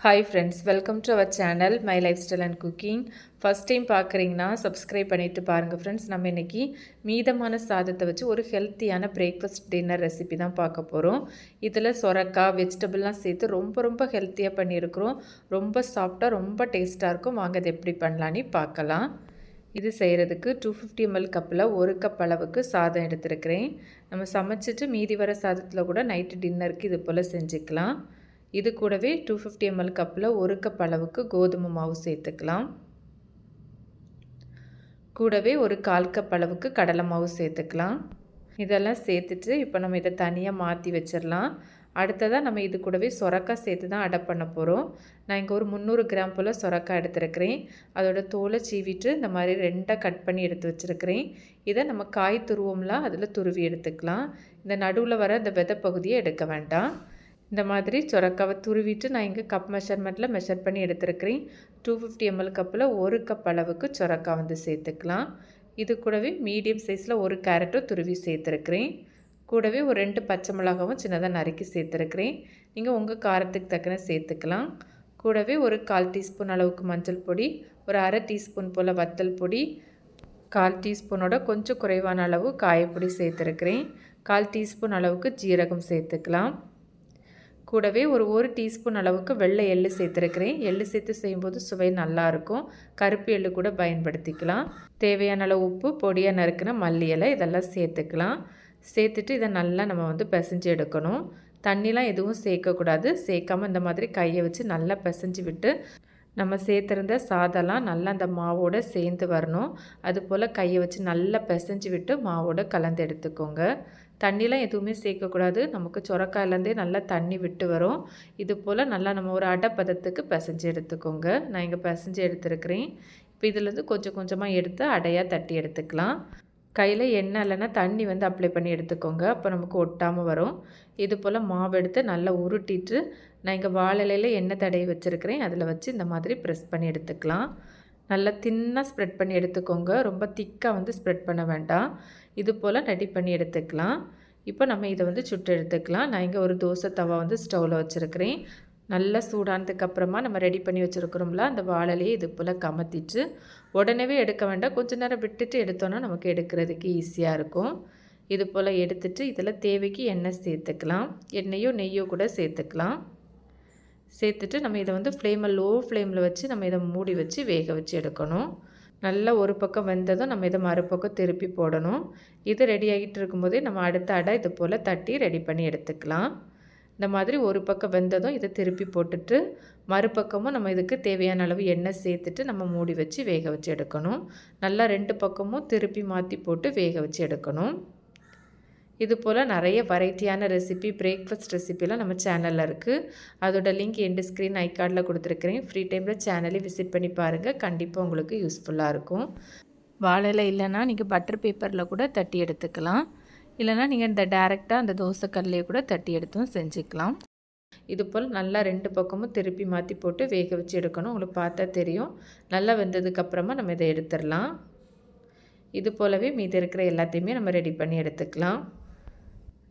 Hi friends, welcome to our channel my lifestyle and cooking. First time பார்க்குறீங்கன்னா subscribe பண்ணிவிட்டு பாருங்கள் friends. நம்ம இன்றைக்கி மீதமான சாதத்தை வச்சு ஒரு ஹெல்த்தியான பிரேக்ஃபாஸ்ட் டின்னர் ரெசிபி தான் பார்க்க போகிறோம். இதில் சொரக்காய் வெஜிடபிள்லாம் சேர்த்து ரொம்ப ஹெல்த்தியாக பண்ணியிருக்கிறோம். ரொம்ப சாஃப்டாக ரொம்ப டேஸ்ட்டாக இருக்கும். வாங்க இது எப்படி பண்ணலான்னு பார்க்கலாம். இது செய்கிறதுக்கு 250 ml கப்பில் 1 கப் அளவுக்கு சாதம் எடுத்துருக்கிறேன். நம்ம சமைச்சிட்டு மீதி வர சாதத்தில் கூட நைட்டு டின்னருக்கு இது போல் செஞ்சுக்கலாம். இது கூடவே 250 ml கப்பில் 1 கப் அளவுக்கு கோதுமை மாவு சேர்த்துக்கலாம். கூடவே ஒரு 1/4 கப் அளவுக்கு கடலை மாவு சேர்த்துக்கலாம். இதெல்லாம் சேர்த்துட்டு இப்போ நம்ம இதை தனியாக மாற்றி வச்சிடலாம். அடுத்ததாக நம்ம இது கூடவே சொரக்காய் சேர்த்து தான் அடை பண்ண போகிறோம். நான் இங்கே ஒரு 300 கிராம் போல் சொரக்காய் எடுத்துருக்கிறேன். அதோட தோலை சீவிட்டு இந்த மாதிரி 2 கட் பண்ணி எடுத்து வச்சுருக்கிறேன். இதை நம்ம காய் துருவோம்லாம் அதில் துருவி எடுத்துக்கலாம். இந்த நடுவில் வர இந்த விதை பகுதியை எடுக்க வேண்டாம். இந்த மாதிரி சொரக்காவை துருவிட்டு நான் இங்கே கப் மெஷர்மெண்ட்டில் மெஷர் பண்ணி எடுத்துருக்கிறேன். 250 ml கப்பில் 1 கப் அளவுக்கு சொரக்காய் வந்து சேர்த்துக்கலாம். இது கூடவே மீடியம் சைஸில் ஒரு கேரட்டும் துருவி சேர்த்துருக்கிறேன். கூடவே ஒரு 2 பச்சை மிளகாவும் சின்னதாக நறுக்கி சேர்த்துருக்கிறேன். நீங்கள் உங்கள் காரத்துக்கு தக்கன சேர்த்துக்கலாம். கூடவே ஒரு 1/4 டீஸ்பூன் அளவுக்கு மஞ்சள் பொடி, ஒரு 1/2 டீஸ்பூன் போல் வத்தல் பொடி, 1/4 டீஸ்பூனோட கொஞ்சம் குறைவான அளவு காயப்பொடி சேர்த்துருக்கிறேன். 1/4 டீஸ்பூன் அளவுக்கு ஜீரகம் சேர்த்துக்கலாம். கூடவே ஒரு டீஸ்பூன் அளவுக்கு வெள்ளை எள்ளு சேர்த்துருக்கிறேன். எள்ளு சேர்த்து செய்யும்போது சுவை நல்லாயிருக்கும். கருப்பு எள்ளு கூட பயன்படுத்திக்கலாம். தேவையான அளவு உப்பு, பொடியாக நறுக்கின மல்லி இலை இதெல்லாம் சேர்த்துக்கலாம். சேர்த்துட்டு இதை நல்லா நம்ம வந்து பிசைஞ்சு எடுக்கணும். தண்ணிலாம் எதுவும் சேர்க்கக்கூடாது. சேர்க்காமல் இந்த மாதிரி கையை வச்சு நல்லா பிசைஞ்சு விட்டு நம்ம சேர்த்துருந்த சாதம்லாம் நல்லா அந்த மாவோடு சேர்ந்து வரணும். அதுபோல் கையை வச்சு நல்லா பிசைஞ்சு விட்டு மாவோடு கலந்து எடுத்துக்கோங்க. தண்ணிலாம் எதுவுமே சேர்க்கக்கூடாது. நமக்கு சொரக்காயிலேருந்தே நல்லா தண்ணி விட்டு வரும். இது போல் நல்லா நம்ம ஒரு அடை பதத்துக்கு பிசைஞ்சு எடுத்துக்கோங்க. நான் இங்கே பிசைஞ்சு எடுத்துருக்கிறேன். இப்போ இதிலேருந்து கொஞ்சம் கொஞ்சமாக எடுத்து அடையாக தட்டி எடுத்துக்கலாம். கையில் எண்ணெய் இல்லைன்னா தண்ணி வந்து அப்ளை பண்ணி எடுத்துக்கோங்க. அப்போ நமக்கு ஒட்டாமல் வரும். இது போல் மாவு எடுத்து நல்லா உருட்டிட்டு நான் இங்கே வாழை இலையில் எண்ணெய் தடவி வச்சுருக்கிறேன். அதில் வச்சு இந்த மாதிரி ப்ரெஸ் பண்ணி எடுத்துக்கலாம். நல்லா தின்னாக ஸ்ப்ரெட் பண்ணி எடுத்துக்கோங்க. ரொம்ப திக்காக வந்து ஸ்ப்ரெட் பண்ண வேண்டாம். இது போல் ரெடி பண்ணி எடுத்துக்கலாம். இப்போ நம்ம இதை வந்து சுட்டு எடுத்துக்கலாம். நான் இங்கே ஒரு தோசை தவா வந்து ஸ்டவ்வில் வச்சுருக்கிறேன். நல்லா சூடானதுக்கப்புறமா நம்ம ரெடி பண்ணி வச்சுருக்கிறோம்ல அந்த வாழலையே இது போல் கமத்திட்டு உடனே எடுக்க வேண்டாம். கொஞ்சம் நேரம் விட்டுட்டு எடுத்தோன்னா நமக்கு எடுக்கிறதுக்கு ஈஸியாக இருக்கும். இது போல் எடுத்துட்டு இதில் தேவைக்கு எண்ணெய் சேர்த்துக்கலாம். எண்ணெயோ நெய்யோ கூட சேர்த்துக்கலாம். சேர்த்துட்டு நம்ம இதை வந்து லோ ஃப்ளேமில் வச்சு நம்ம இதை மூடி வச்சு வேக வச்சு எடுக்கணும். நல்லா ஒரு பக்கம் வெந்ததும் நம்ம இதை மறுபக்கம் திருப்பி போடணும். இது ரெடி ஆகிட்டு இருக்கும்போதே நம்ம அடுத்த அடை இது போல் தட்டி ரெடி பண்ணி எடுத்துக்கலாம். இந்த மாதிரி ஒரு பக்கம் வெந்ததும் இதை திருப்பி போட்டுட்டு மறுபக்கமும் நம்ம இதுக்கு தேவையான அளவு எண்ணெய் சேர்த்துட்டு நம்ம மூடி வச்சு வேக வச்சு எடுக்கணும். நல்லா 2 பக்கமும் திருப்பி மாற்றி போட்டு வேக வச்சு எடுக்கணும். இது போல் நிறைய வெரைட்டியான ரெசிபி பிரேக்ஃபாஸ்ட் ரெசிபிலாம் நம்ம சேனலில் இருக்குது. அதோட லிங்க் எண்டு ஸ்க்ரீன் ஐகார்டில் கொடுத்துருக்குறேன். ஃப்ரீ டைமில் சேனலை விசிட் பண்ணி பாருங்கள். கண்டிப்பாக உங்களுக்கு யூஸ்ஃபுல்லாக இருக்கும். வாழை இல்லைன்னா நீங்கள் பட்டர் பேப்பரில் கூட தட்டி எடுத்துக்கலாம். இல்லைனா நீங்கள் இந்த டேரெக்டாக அந்த தோசைக்கல்லையே கூட தட்டி எடுத்தும் செஞ்சுக்கலாம். இது போல் நல்லா 2 பக்கமும் திருப்பி மாற்றி போட்டு வேக வச்சு எடுக்கணும். உங்களுக்கு பார்த்தா தெரியும். நல்லா வெந்ததுக்கப்புறமா நம்ம இதை எடுத்துடலாம். இது போலவே மீதி இருக்கிற எல்லாத்தையுமே நம்ம ரெடி பண்ணி எடுத்துக்கலாம்.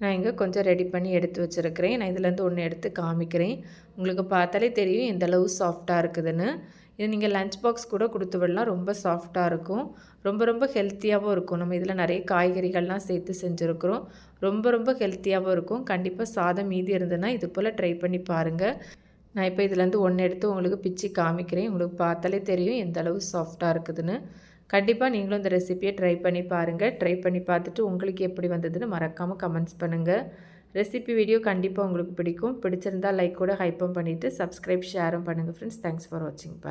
நான் இங்கே கொஞ்சம் ரெடி பண்ணி எடுத்து வச்சுருக்கிறேன். நான் இதிலேருந்து ஒன்று எடுத்து காமிக்கிறேன். உங்களுக்கு பார்த்தாலே தெரியும் எந்தளவு சாஃப்டாக இருக்குதுன்னு. இது நீங்கள் லஞ்ச் பாக்ஸ் கூட கொடுத்து விடலாம். ரொம்ப சாஃப்டாக இருக்கும். ரொம்ப ஹெல்த்தியாகவும் இருக்கும். நம்ம இதில் நிறைய காய்கறிகள்லாம் சேர்த்து செஞ்சுருக்கிறோம். ரொம்ப ஹெல்த்தியாகவும் இருக்கும். கண்டிப்பாக சாதம் மீதி இருந்ததுன்னா இது போல் ட்ரை பண்ணி பாருங்கள். நான் இப்போ இதிலேருந்து ஒன்று எடுத்து உங்களுக்கு பிச்சு காமிக்கிறேன். உங்களுக்கு பார்த்தாலே தெரியும் எந்தளவு சாஃப்டாக இருக்குதுன்னு. கண்டிப்பாக நீங்களும் இந்த ரெசிபியை ட்ரை பண்ணி பாருங்கள். ட்ரை பண்ணி பார்த்துட்டு உங்களுக்கு எப்படி வந்ததுன்னு மறக்காமல் கமெண்ட்ஸ் பண்ணுங்கள். ரெசிபி வீடியோ கண்டிப்பாக உங்களுக்கு பிடிக்கும். பிடிச்சிருந்தால் லைக் கூட ஹைப்பும் பண்ணிவிட்டு சப்ஸ்கிரைப் ஷேரும் பண்ணுங்கள் ஃப்ரெண்ட்ஸ். தேங்க்ஸ் ஃபார் வாட்சிங்.